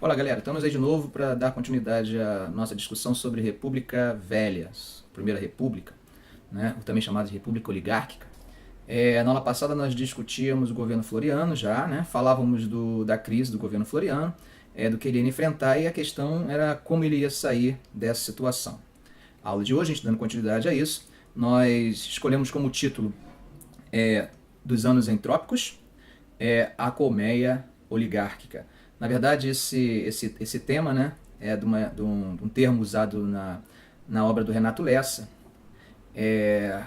Olá, galera, estamos aí de novo para dar continuidade à nossa discussão sobre República Velha, Primeira República, né? Também chamada de República Oligárquica. Na aula passada nós discutíamos o governo Floriano já, né? Falávamos da crise do governo Floriano, do que ele ia enfrentar, e a questão era como ele ia sair dessa situação. A aula de hoje, a gente dando continuidade a isso, nós escolhemos como título dos anos entrópicos, a colmeia oligárquica. Na verdade, esse tema, né, é de um termo usado na obra do Renato Lessa, que é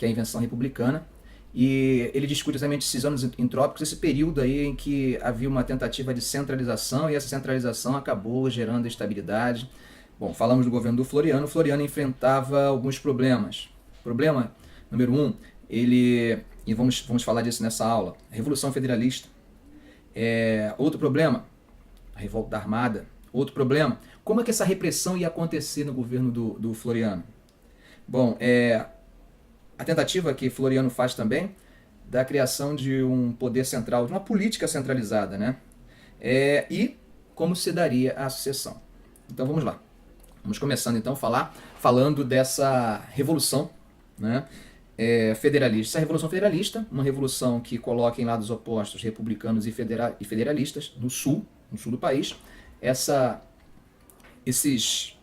a Invenção Republicana, e ele discute exatamente esses anos entrópicos, esse período aí em que havia uma tentativa de centralização, e essa centralização acabou gerando instabilidade. Bom, falamos do governo do Floriano. O Floriano enfrentava alguns problemas. Problema número 1, e vamos falar disso nessa aula, a Revolução Federalista. Outro problema, a revolta da Armada. Outro problema, como é que essa repressão ia acontecer no governo do Floriano? Bom, a tentativa que Floriano faz também da criação de um poder central, de uma política centralizada, né? E como se daria a sucessão. Então vamos lá. Vamos começando então falando dessa revolução, né? Federalista. Essa revolução federalista, uma revolução que coloca em lados opostos republicanos e federalistas no sul do país. Esses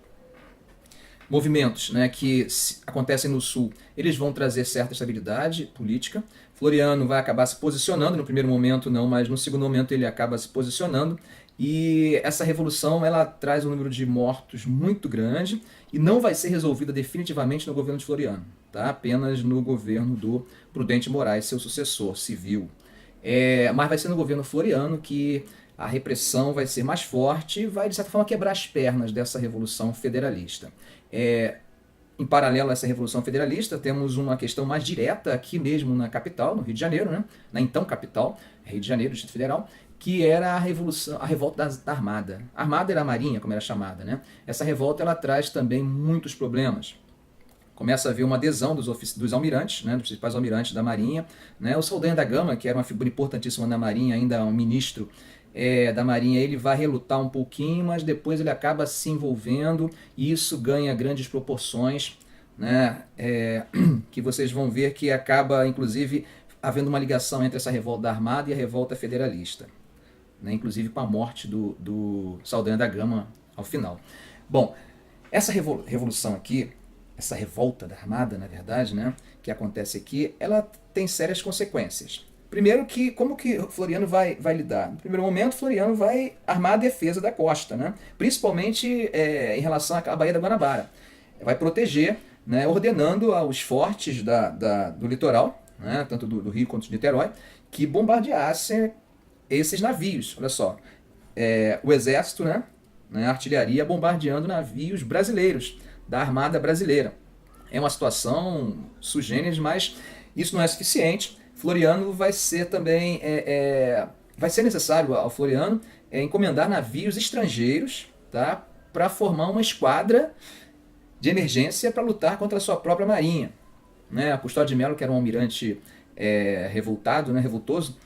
movimentos, né, que acontecem no sul, eles vão trazer certa estabilidade política. Floriano vai acabar se posicionando, no primeiro momento não, mas no segundo momento ele acaba se posicionando, e essa revolução ela traz um número de mortos muito grande e não vai ser resolvida definitivamente no governo de Floriano, tá? Apenas no governo do Prudente Moraes, seu sucessor civil. Mas vai ser no governo Floriano que a repressão vai ser mais forte e vai, de certa forma, quebrar as pernas dessa revolução federalista. Em paralelo a essa revolução federalista, temos uma questão mais direta aqui mesmo na capital, no Rio de Janeiro, né? Na então capital, Rio de Janeiro, Distrito Federal, que era a revolta da Armada. A Armada era a Marinha, como era chamada, né? Essa revolta ela traz também muitos problemas. Começa a haver uma adesão dos almirantes, né, dos principais almirantes da Marinha, né? O Saldanha da Gama, que era uma figura importantíssima na Marinha, ainda um ministro da Marinha, ele vai relutar um pouquinho, mas depois ele acaba se envolvendo e isso ganha grandes proporções, né? Que vocês vão ver que acaba, inclusive, havendo uma ligação entre essa revolta da Armada e a revolta federalista, né? Inclusive com a morte do Saldanha da Gama ao final. Bom, essa revolução aqui, essa revolta da Armada, na verdade, né, que acontece aqui, ela tem sérias consequências. Primeiro, como que Floriano vai lidar? No primeiro momento, Floriano vai armar a defesa da costa, né? Principalmente em relação à Baía da Guanabara. Vai proteger, né, ordenando aos fortes do litoral, né, tanto do Rio quanto de Niterói, que bombardeassem esses navios. Olha só, o exército, né, a artilharia bombardeando navios brasileiros, da Armada Brasileira. É uma situação sui generis, mas isso não é suficiente. Floriano vai ser também, vai ser necessário ao Floriano encomendar navios estrangeiros, tá, para formar uma esquadra de emergência para lutar contra a sua própria marinha, né? A Custódio de Melo, que era um almirante revoltado, né, revoltoso,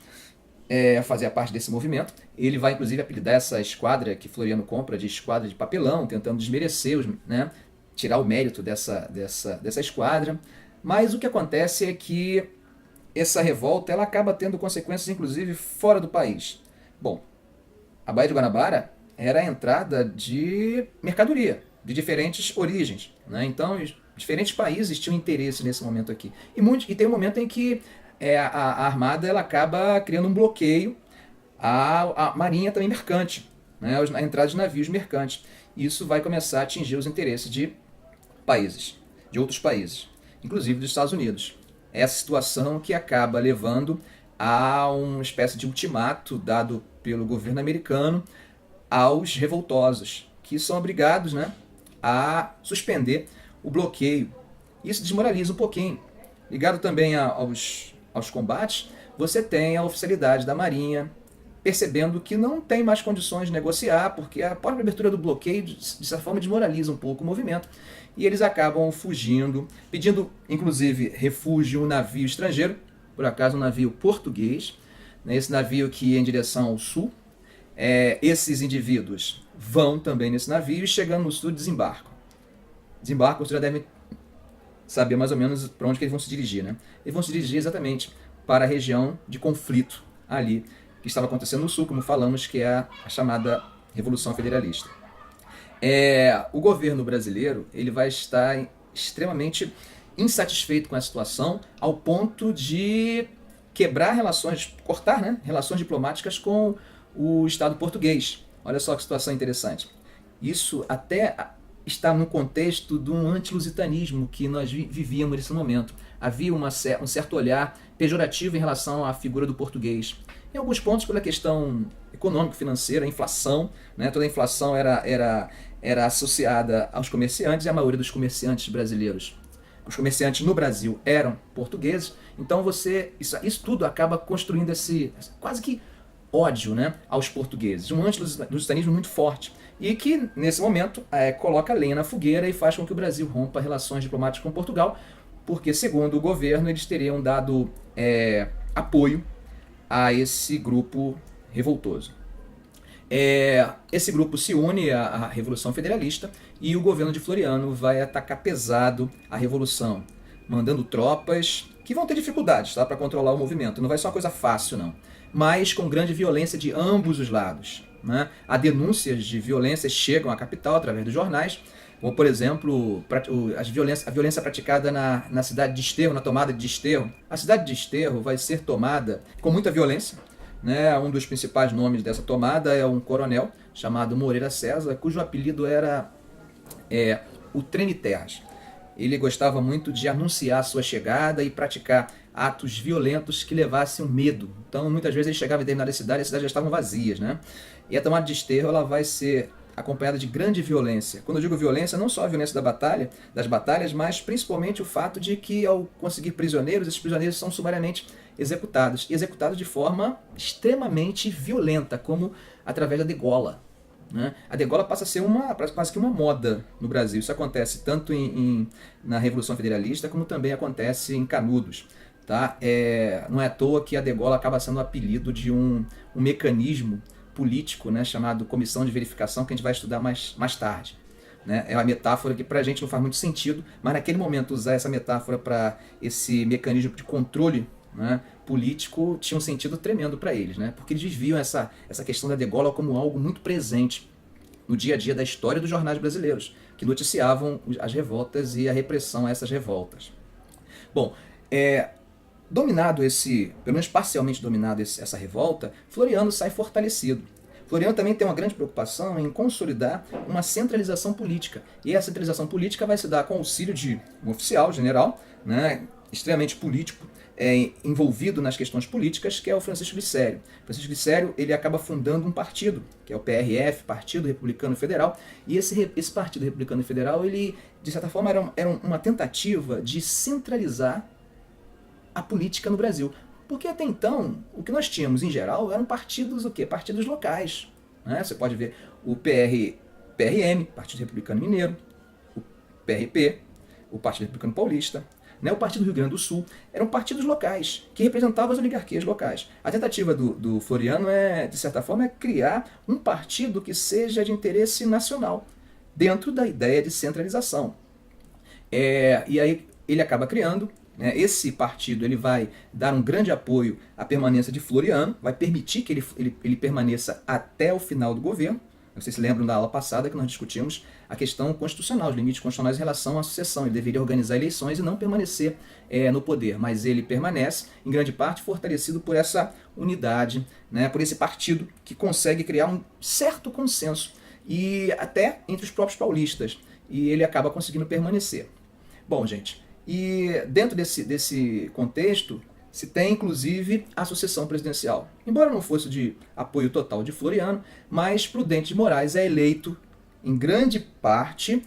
fazia parte desse movimento. Ele vai inclusive apelidar essa esquadra que Floriano compra de esquadra de papelão, tentando desmerecer né, tirar o mérito dessa esquadra. Mas o que acontece é que essa revolta ela acaba tendo consequências, inclusive, fora do país. Bom, a Baía de Guanabara era a entrada de mercadoria, de diferentes origens, né? Então, diferentes países tinham interesse nesse momento aqui. E tem um momento em que a Armada ela acaba criando um bloqueio à Marinha também mercante, né? A entrada de navios mercantes. Isso vai começar a atingir os interesses de outros países, inclusive dos Estados Unidos. Essa situação que acaba levando a uma espécie de ultimato dado pelo governo americano aos revoltosos, que são obrigados, né, a suspender o bloqueio. Isso desmoraliza um pouquinho. Ligado também aos combates, você tem a oficialidade da Marinha percebendo que não tem mais condições de negociar, porque a própria abertura do bloqueio, de certa forma, desmoraliza um pouco o movimento, e eles acabam fugindo, pedindo, inclusive, refúgio em um navio estrangeiro, por acaso um navio português, né, esse navio que ia em direção ao sul, Esses indivíduos vão também nesse navio e chegando no sul desembarcam. Desembarcam, vocês já devem saber mais ou menos para onde que eles vão se dirigir, né? Eles vão se dirigir exatamente para a região de conflito ali, que estava acontecendo no sul, como falamos, que é a chamada Revolução Federalista. O governo brasileiro ele vai estar extremamente insatisfeito com a situação, ao ponto de quebrar relações, cortar, né, relações diplomáticas com o Estado português. Olha só que situação interessante. Isso até está no contexto de um antilusitanismo que nós vivíamos nesse momento. Havia um certo olhar pejorativo em relação à figura do português. Em alguns pontos pela questão econômico-financeira, a inflação, né? Toda a inflação era associada aos comerciantes, e a maioria dos comerciantes brasileiros, os comerciantes no Brasil eram portugueses, então isso tudo acaba construindo esse quase que ódio, né, aos portugueses, um antilusitanismo muito forte, e que nesse momento coloca lenha na fogueira e faz com que o Brasil rompa relações diplomáticas com Portugal, porque segundo o governo eles teriam dado apoio a esse grupo revoltoso. Esse grupo se une à Revolução Federalista e o governo de Floriano vai atacar pesado a Revolução, mandando tropas que vão ter dificuldades, tá, para controlar o movimento. Não vai ser uma coisa fácil, não. Mas com grande violência de ambos os lados, né? Há denúncias de violência chegam à capital através dos jornais, como por exemplo a violência praticada na cidade de Desterro, na tomada de Desterro. A cidade de Desterro vai ser tomada com muita violência, né? Um dos principais nomes dessa tomada é um coronel chamado Moreira César, cujo apelido era o Treme-Terras. Ele gostava muito de anunciar sua chegada e praticar atos violentos que levassem o medo. Então, muitas vezes ele chegava em determinada cidade e as cidades já estavam vazias, né? E a tomada de Desterro ela vai ser acompanhada de grande violência. Quando eu digo violência, não só a violência das batalhas, mas principalmente o fato de que, ao conseguir prisioneiros, esses prisioneiros são sumariamente executados. E executados de forma extremamente violenta, como através da degola, né? A degola passa a ser quase que uma moda no Brasil. Isso acontece tanto na Revolução Federalista, como também acontece em Canudos. Tá? Não é à toa que a degola acaba sendo o apelido de um mecanismo político, né, chamado Comissão de Verificação, que a gente vai estudar mais tarde. Né? É uma metáfora que para a gente não faz muito sentido, mas naquele momento usar essa metáfora para esse mecanismo de controle, né, político tinha um sentido tremendo para eles, né? Porque eles viam essa questão da degola como algo muito presente no dia a dia da história dos jornais brasileiros, que noticiavam as revoltas e a repressão a essas revoltas. Bom, pelo menos parcialmente dominado essa revolta, Floriano sai fortalecido. Floriano também tem uma grande preocupação em consolidar uma centralização política. E essa centralização política vai se dar com o auxílio de um oficial, general, né, extremamente político, envolvido nas questões políticas, que é o Francisco Glicério. Francisco Glicério ele acaba fundando um partido, que é o PRF, Partido Republicano Federal, e esse Partido Republicano Federal, ele, de certa forma, era uma tentativa de centralizar a política no Brasil. Porque até então, o que nós tínhamos em geral eram partidos, partidos locais. Né? Você pode ver o PRM, Partido Republicano Mineiro, o PRP, o Partido Republicano Paulista, né? O Partido do Rio Grande do Sul. Eram partidos locais, que representavam as oligarquias locais. A tentativa do Floriano de certa forma, criar um partido que seja de interesse nacional, dentro da ideia de centralização. E aí ele acaba criando. Esse partido ele vai dar um grande apoio à permanência de Floriano, vai permitir que ele permaneça até o final do governo. Vocês se lembram da aula passada que nós discutimos a questão constitucional, os limites constitucionais em relação à sucessão. Ele deveria organizar eleições e não permanecer no poder, mas ele permanece, em grande parte, fortalecido por essa unidade, né, por esse partido que consegue criar um certo consenso, e até entre os próprios paulistas, e ele acaba conseguindo permanecer. Bom, gente, e dentro desse contexto, se tem inclusive a sucessão presidencial. Embora não fosse de apoio total de Floriano, mas Prudente de Moraes é eleito, em grande parte,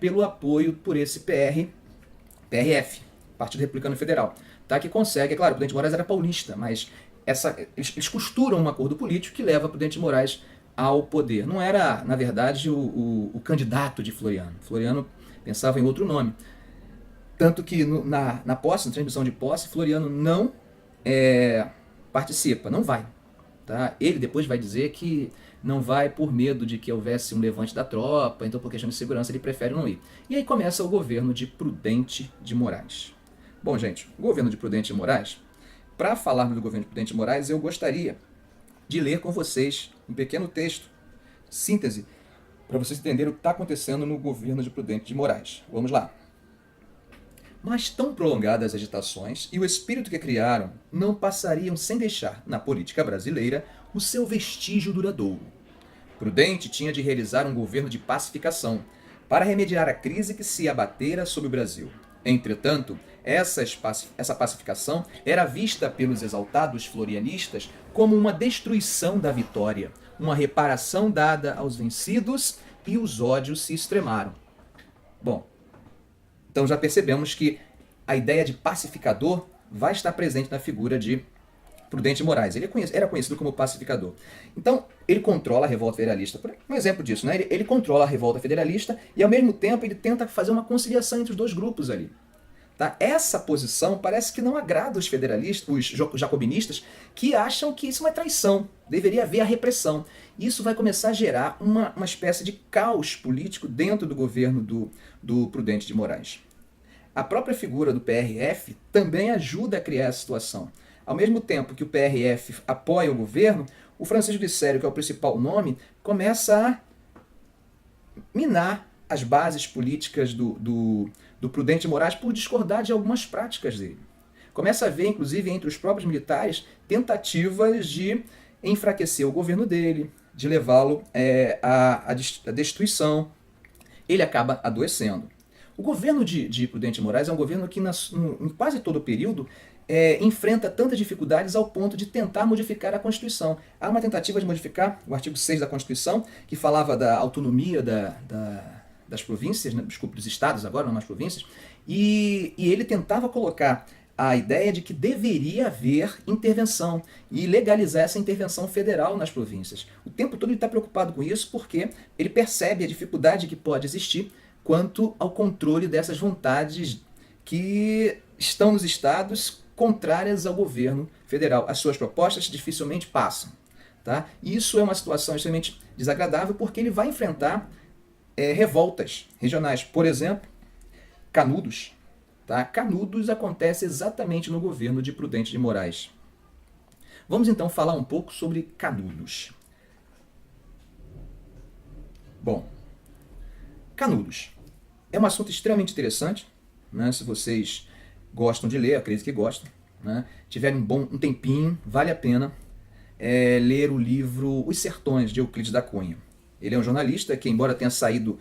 pelo apoio por esse PRF, Partido Republicano Federal. Tá? Que consegue, é claro, Prudente de Moraes era paulista, mas eles costuram um acordo político que leva Prudente de Moraes ao poder. Não era, na verdade, o candidato de Floriano. Floriano pensava em outro nome. Tanto que na transmissão de posse, Floriano não participa, não vai. Tá? Ele depois vai dizer que não vai por medo de que houvesse um levante da tropa, então por questão de segurança ele prefere não ir. E aí começa o governo de Prudente de Moraes. Bom, gente, o governo de Prudente de Moraes, para falarmos do governo de Prudente de Moraes, eu gostaria de ler com vocês um pequeno texto, síntese, para vocês entenderem o que está acontecendo no governo de Prudente de Moraes. Vamos lá. Mas tão prolongadas as agitações e o espírito que criaram não passariam sem deixar, na política brasileira, o seu vestígio duradouro. Prudente tinha de realizar um governo de pacificação, para remediar a crise que se abatera sobre o Brasil. Entretanto, essa pacificação era vista pelos exaltados florianistas como uma destruição da vitória, uma reparação dada aos vencidos, e os ódios se extremaram. Bom, então já percebemos que a ideia de pacificador vai estar presente na figura de Prudente de Moraes. Ele era conhecido como pacificador. Então, ele controla a revolta federalista. Um exemplo disso, né? Ele controla a revolta federalista e, ao mesmo tempo, ele tenta fazer uma conciliação entre os dois grupos ali. Tá? Essa posição parece que não agrada os federalistas, os jacobinistas, que acham que isso é uma traição, deveria haver a repressão. Isso vai começar a gerar uma espécie de caos político dentro do governo do Prudente de Moraes. A própria figura do PRF também ajuda a criar essa situação. Ao mesmo tempo que o PRF apoia o governo, o Francisco de Sério, que é o principal nome, começa a minar as bases políticas do Prudente de Moraes por discordar de algumas práticas dele. Começa a haver, inclusive, entre os próprios militares, tentativas de enfraquecer o governo dele, de levá-lo à destruição. Ele acaba adoecendo. O governo de Prudente de Moraes é um governo que, em quase todo o período, enfrenta tantas dificuldades ao ponto de tentar modificar a Constituição. Há uma tentativa de modificar o artigo 6 da Constituição, que falava da autonomia das províncias, né? Desculpe, dos estados agora, não mais províncias, e ele tentava colocar a ideia de que deveria haver intervenção e legalizar essa intervenção federal nas províncias. O tempo todo ele está preocupado com isso porque ele percebe a dificuldade que pode existir quanto ao controle dessas vontades que estão nos estados contrárias ao governo federal. As suas propostas dificilmente passam. Tá? Isso é uma situação extremamente desagradável porque ele vai enfrentar revoltas regionais. Por exemplo, Canudos. Tá? Canudos acontece exatamente no governo de Prudente de Moraes. Vamos então falar um pouco sobre Canudos. Bom, Canudos é um assunto extremamente interessante, né? Se vocês gostam de ler, acredito que gostam, né? Tiverem um tempinho, vale a pena ler o livro Os Sertões, de Euclides da Cunha. Ele é um jornalista que, embora tenha saído,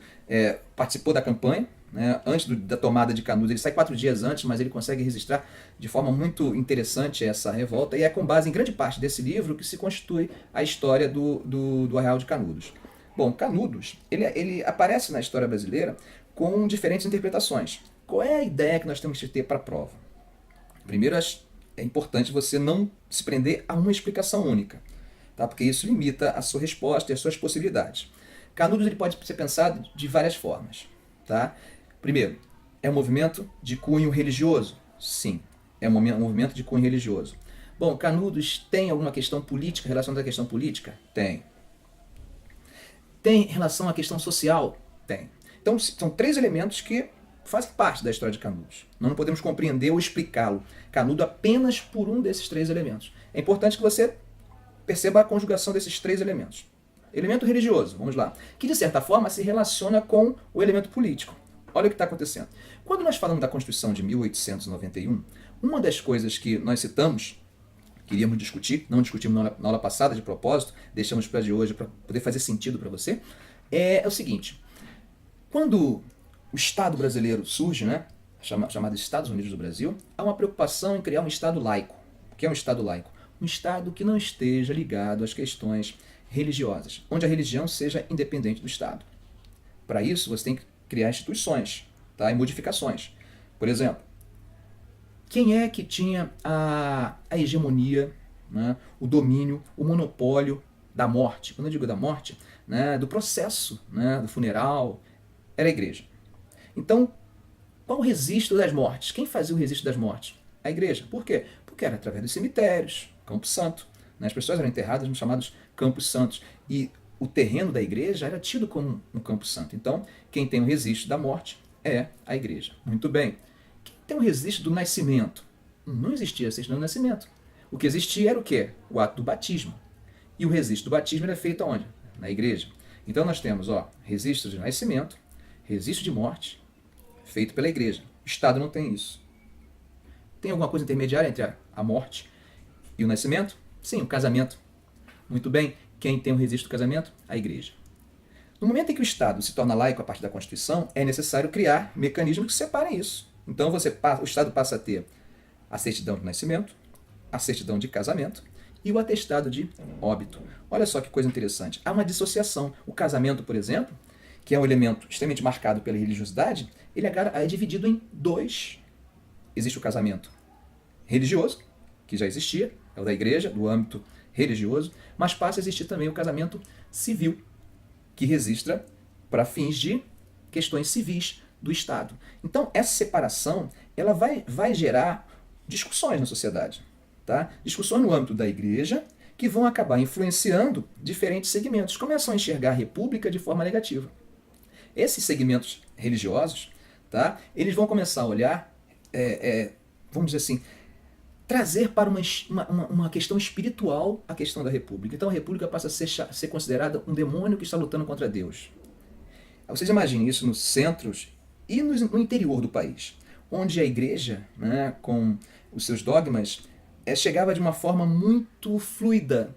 participou da campanha, né? Antes da tomada de Canudos. Ele sai 4 dias antes, mas ele consegue registrar de forma muito interessante essa revolta, e é com base em grande parte desse livro que se constitui a história do Arraial de Canudos. Bom, Canudos, ele aparece na história brasileira com diferentes interpretações. Qual é a ideia que nós temos que ter para a prova? Primeiro, é importante você não se prender a uma explicação única, tá? Porque isso limita a sua resposta e as suas possibilidades. Canudos ele pode ser pensado de várias formas. Tá? Primeiro, é um movimento de cunho religioso? Sim, é um movimento de cunho religioso. Bom, Canudos tem alguma questão política relacionada à questão política? Tem. Tem relação à questão social? Tem. Então, são 3 elementos que fazem parte da história de Canudos. Nós não podemos compreender ou explicá-lo, Canudo, apenas por um desses 3 elementos. É importante que você perceba a conjugação desses 3 elementos. Elemento religioso, vamos lá, que de certa forma se relaciona com o elemento político. Olha o que está acontecendo. Quando nós falamos da Constituição de 1891, uma das coisas que nós citamos, queríamos discutir, não discutimos na aula passada de propósito, deixamos para de hoje para poder fazer sentido para você, é o seguinte: quando o Estado brasileiro surge, né, chamado Estados Unidos do Brasil, há uma preocupação em criar um Estado laico. O que é um Estado laico? Um Estado que não esteja ligado às questões religiosas, onde a religião seja independente do Estado. Para isso, você tem que criar instituições, tá? E modificações. Por exemplo, quem é que tinha a hegemonia, né, o domínio, o monopólio da morte? Quando eu digo da morte, né, do processo, né, do funeral, era a igreja. Então, qual o registro das mortes? Quem fazia o registro das mortes? A igreja. Por quê? Porque era através dos cemitérios, Campo Santo, né? As pessoas eram enterradas nos chamados campos santos. E o terreno da igreja era tido como um campo santo. Então, quem tem o registro da morte é a igreja. Muito bem. Quem tem o registro do nascimento? Não existia registro do nascimento. O que existia era o quê? O ato do batismo. E o registro do batismo era feito aonde? Na igreja. Então nós temos, registro de nascimento, registro de morte, feito pela igreja. O Estado não tem isso. Tem alguma coisa intermediária entre a morte e o nascimento? Sim, o casamento. Muito bem. Quem tem o registro do casamento? A igreja. No momento em que o Estado se torna laico a partir da Constituição, é necessário criar mecanismos que separem isso. Então o Estado passa a ter a certidão de nascimento, a certidão de casamento e o atestado de óbito. Olha só que coisa interessante. Há uma dissociação. O casamento, por exemplo, que é um elemento extremamente marcado pela religiosidade, ele é dividido em dois. Existe o casamento religioso, que já existia, é o da igreja, do âmbito religioso, mas passa a existir também o casamento civil, que registra para fins de questões civis do Estado. Então, essa separação ela vai gerar discussões na sociedade. Tá? Discussões no âmbito da igreja que vão acabar influenciando diferentes segmentos. Começam a enxergar a república de forma negativa. Esses segmentos religiosos, tá? Eles vão começar a olhar, vamos dizer assim, trazer para uma questão espiritual a questão da república. Então a república passa a ser considerada um demônio que está lutando contra Deus. Vocês imaginem isso nos centros e no interior do país, onde a igreja, né, com os seus dogmas, chegava de uma forma muito fluida,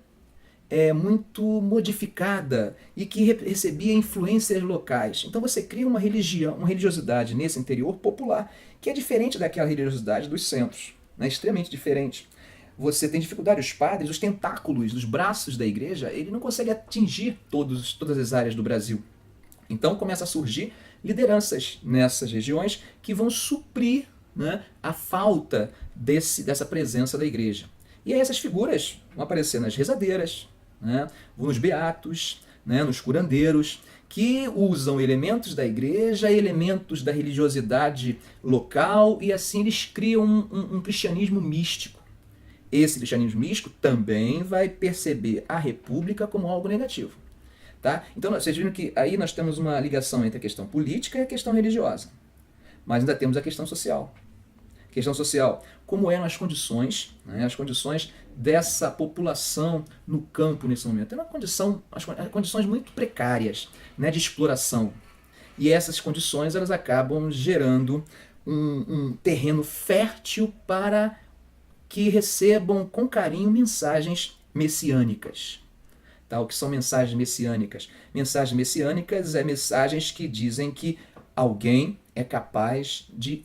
muito modificada e que recebia influências locais. Então você cria uma religiosidade nesse interior popular, que é diferente daquela religiosidade dos centros, né? Extremamente diferente. Você tem dificuldade, os padres, os tentáculos, os braços da igreja, ele não consegue atingir todas as áreas do Brasil. Então começa a surgir lideranças nessas regiões que vão suprir, né, a falta dessa presença da igreja. E aí essas figuras vão aparecer nas rezadeiras, né, nos beatos, né, nos curandeiros, que usam elementos da igreja, elementos da religiosidade local, e assim eles criam um cristianismo místico. Esse cristianismo místico também vai perceber a república como algo negativo. Tá? Então vocês viram que aí nós temos uma ligação entre a questão política e a questão religiosa. Mas ainda temos a questão social. Questão social, como eram as condições, né, as condições dessa população no campo nesse momento. É as condições muito precárias, né, de exploração. E essas condições elas acabam gerando um terreno fértil para que recebam com carinho mensagens messiânicas. Tá? O que são mensagens messiânicas? Mensagens messiânicas é mensagens que dizem que alguém é capaz de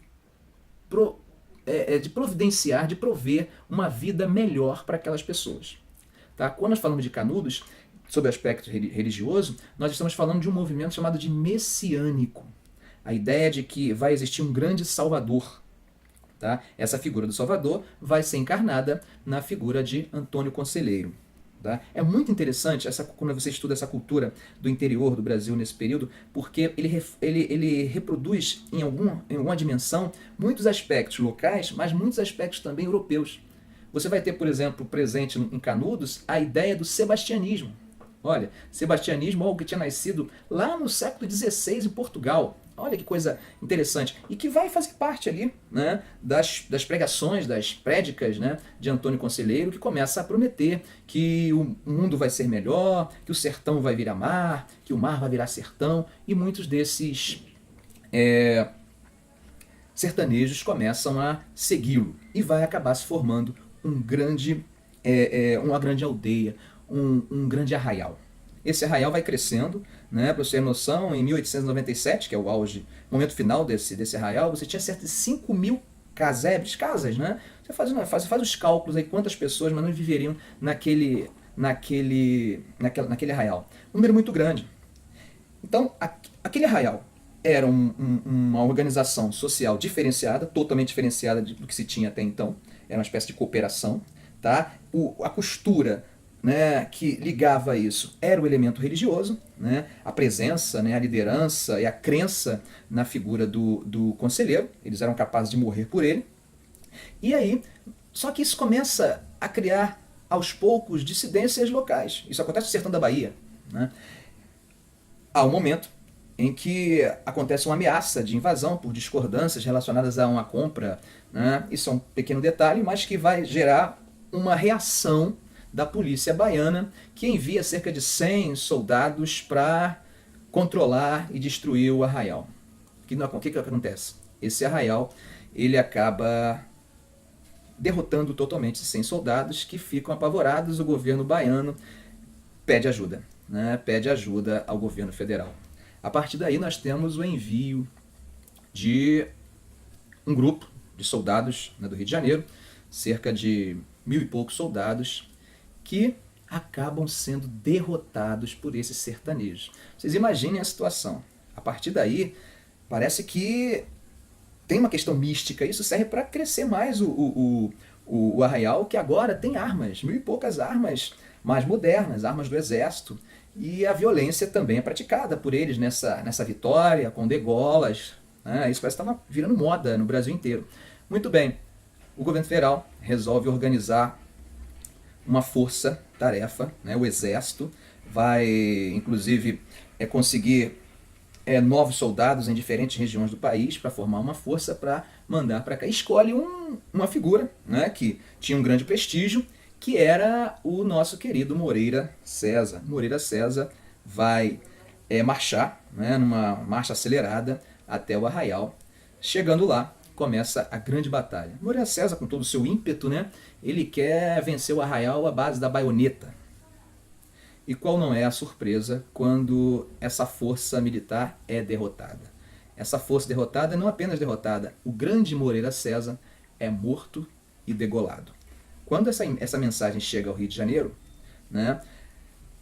providenciar, de prover uma vida melhor para aquelas pessoas. Tá? Quando nós falamos de Canudos, sob o aspecto religioso, nós estamos falando de um movimento chamado de messiânico. A ideia de que vai existir um grande salvador. Tá? Essa figura do salvador vai ser encarnada na figura de Antônio Conselheiro. Tá? É muito interessante quando você estuda essa cultura do interior do Brasil nesse período, porque ele reproduz em alguma dimensão muitos aspectos locais, mas muitos aspectos também europeus. Você vai ter, por exemplo, presente em Canudos a ideia do sebastianismo. Olha, sebastianismo é algo que tinha nascido lá no século XVI em Portugal. Olha que coisa interessante. E que vai fazer parte ali, né, das pregações, das prédicas, né, de Antônio Conselheiro, que começa a prometer que o mundo vai ser melhor, que o sertão vai virar mar, que o mar vai virar sertão. E muitos desses sertanejos começam a segui-lo. E vai acabar se formando uma grande aldeia, um grande arraial. Esse arraial vai crescendo, né? Para você ter noção, em 1897, que é o auge, momento final desse arraial, você tinha cerca de 5 mil casebres, casas, né? Você faz os cálculos aí, quantas pessoas mas não viveriam naquele arraial. Um número muito grande. Então, aquele arraial era uma organização social diferenciada, totalmente diferenciada do que se tinha até então. Era uma espécie de cooperação. Tá? A costura, né, que ligava isso era o elemento religioso, né, a presença, né, a liderança e a crença na figura do conselheiro. Eles eram capazes de morrer por ele. E aí, só que isso começa a criar aos poucos, dissidências locais. Isso acontece no sertão da Bahia, né? Há um momento em que acontece uma ameaça de invasão por discordâncias relacionadas a uma compra, né? Isso é um pequeno detalhe, mas que vai gerar uma reação da polícia baiana, que envia cerca de 100 soldados para controlar e destruir o arraial. O que acontece? Esse arraial ele acaba derrotando totalmente esses 100 soldados, que ficam apavorados. O governo baiano pede ajuda, né? Pede ajuda ao governo federal. A partir daí nós temos o envio de um grupo de soldados, né, do Rio de Janeiro, cerca de 1.000 e poucos soldados, que acabam sendo derrotados por esses sertanejos. Vocês imaginem a situação. A partir daí, parece que tem uma questão mística. Isso serve para crescer mais o arraial, que agora tem armas, 1.000 e poucas armas mais modernas, armas do exército. E a violência também é praticada por eles nessa vitória, com degolas, né? Isso parece que estava virando moda no Brasil inteiro. Muito bem, o governo federal resolve organizar uma força-tarefa, né? O exército vai, inclusive, conseguir novos soldados em diferentes regiões do país para formar uma força para mandar para cá. Escolhe uma figura, né, que tinha um grande prestígio, que era o nosso querido Moreira César. Moreira César vai marchar, né, numa marcha acelerada até o arraial. Chegando lá, começa a grande batalha. Moreira César, com todo o seu ímpeto, né, ele quer vencer o arraial à base da baioneta. E qual não é a surpresa quando essa força militar é derrotada? Essa força derrotada não apenas derrotada, o grande Moreira César é morto e degolado. Quando essa mensagem chega ao Rio de Janeiro, né,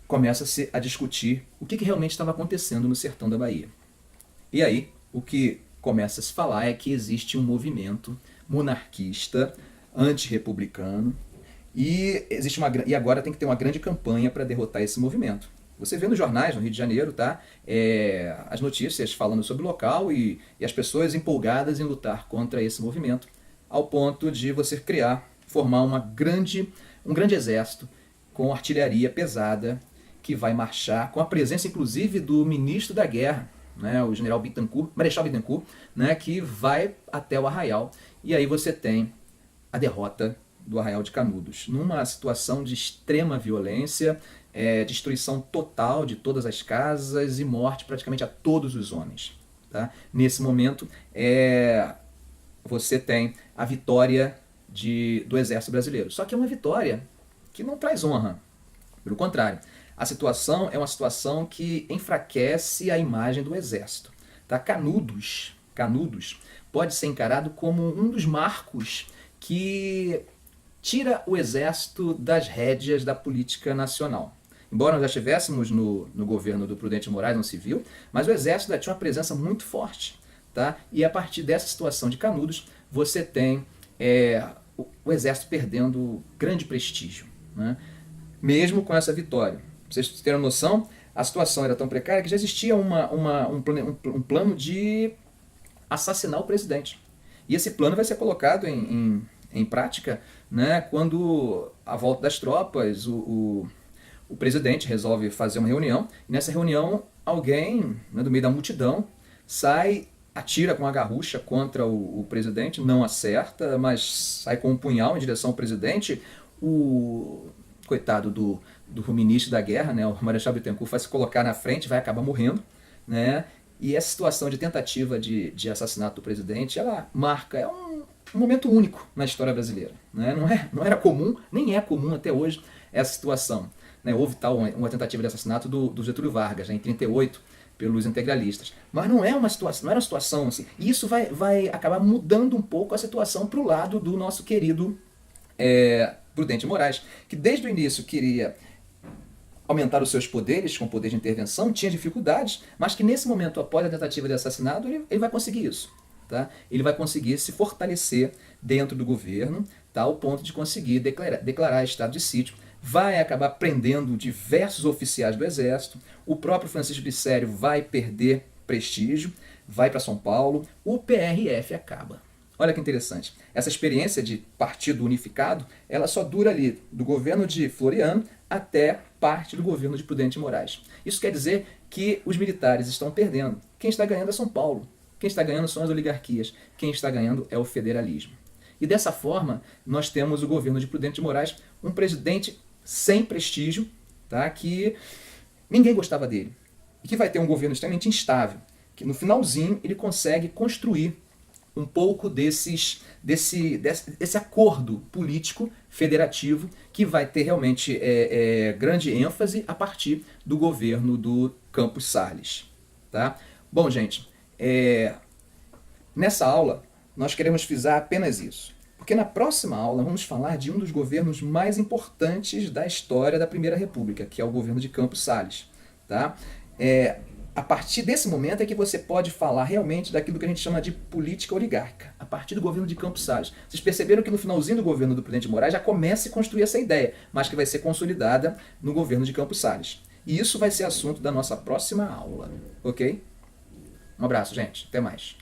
começa-se a discutir o que realmente estava acontecendo no sertão da Bahia. E aí, o que começa a se falar é que existe um movimento monarquista, antirrepublicano, e agora tem que ter uma grande campanha para derrotar esse movimento. Você vê nos jornais no Rio de Janeiro, tá? As notícias falando sobre o local e as pessoas empolgadas em lutar contra esse movimento, ao ponto de você formar um grande exército com artilharia pesada, que vai marchar, com a presença inclusive do ministro da guerra, né, o general Bittencourt, Marechal Bittencourt, né, que vai até o arraial. E aí você tem a derrota do arraial de Canudos, numa situação de extrema violência, destruição total de todas as casas e morte praticamente a todos os homens. Tá? Nesse momento, você tem a vitória do exército brasileiro. Só que é uma vitória que não traz honra. Pelo contrário, a situação é uma situação que enfraquece a imagem do exército. Tá? Canudos pode ser encarado como um dos marcos que tira o exército das rédeas da política nacional. Embora nós já estivéssemos no governo do Prudente Moraes, no civil, mas o exército tinha uma presença muito forte. Tá? E a partir dessa situação de Canudos, você tem o exército perdendo grande prestígio, né? Mesmo com essa vitória. Pra vocês terem noção, a situação era tão precária que já existia um plano de assassinar o presidente. E esse plano vai ser colocado em prática, né, quando a volta das tropas, o presidente resolve fazer uma reunião, e nessa reunião alguém, né, do meio da multidão atira com uma garrucha contra o presidente, não acerta, mas sai com um punhal em direção ao presidente. O coitado do ministro da guerra, né, o Marechal Bittencourt, vai se colocar na frente, vai acabar morrendo, né? E essa situação de tentativa de assassinato do presidente, ela marca, um momento único na história brasileira, né? Não era comum, nem é comum até hoje essa situação, né? Houve uma tentativa de assassinato do Getúlio Vargas, né, em 1938, pelos integralistas. Mas não era uma situação assim. E isso vai acabar mudando um pouco a situação para o lado do nosso querido Prudente Moraes, que desde o início queria aumentar os seus poderes, com poder de intervenção, tinha dificuldades, mas que nesse momento, após a tentativa de assassinato, ele vai conseguir isso. Tá? Ele vai conseguir se fortalecer dentro do governo, tá? Ao ponto de conseguir declarar estado de sítio. Vai acabar prendendo diversos oficiais do exército. O próprio Francisco Glicério vai perder prestígio, vai para São Paulo. O PRF acaba. Olha que interessante. Essa experiência de partido unificado, ela só dura ali do governo de Floriano até parte do governo de Prudente Moraes. Isso quer dizer que os militares estão perdendo. Quem está ganhando é São Paulo. Quem está ganhando são as oligarquias. Quem está ganhando é o federalismo. E dessa forma, nós temos o governo de Prudente de Moraes, um presidente sem prestígio, tá? Que ninguém gostava dele. E que vai ter um governo extremamente instável, que no finalzinho ele consegue construir um pouco desse acordo político federativo que vai ter realmente grande ênfase a partir do governo do Campos Salles. Tá? Bom, gente, nessa aula nós queremos frisar apenas isso, porque na próxima aula vamos falar de um dos governos mais importantes da história da Primeira República, que é o governo de Campos Salles. Tá? A partir desse momento é que você pode falar realmente daquilo que a gente chama de política oligárquica, a partir do governo de Campos Salles. Vocês perceberam que no finalzinho do governo do Prudente Moraes já começa a construir essa ideia, mas que vai ser consolidada no governo de Campos Salles. E isso vai ser assunto da nossa próxima aula, ok? Um abraço, gente. Até mais.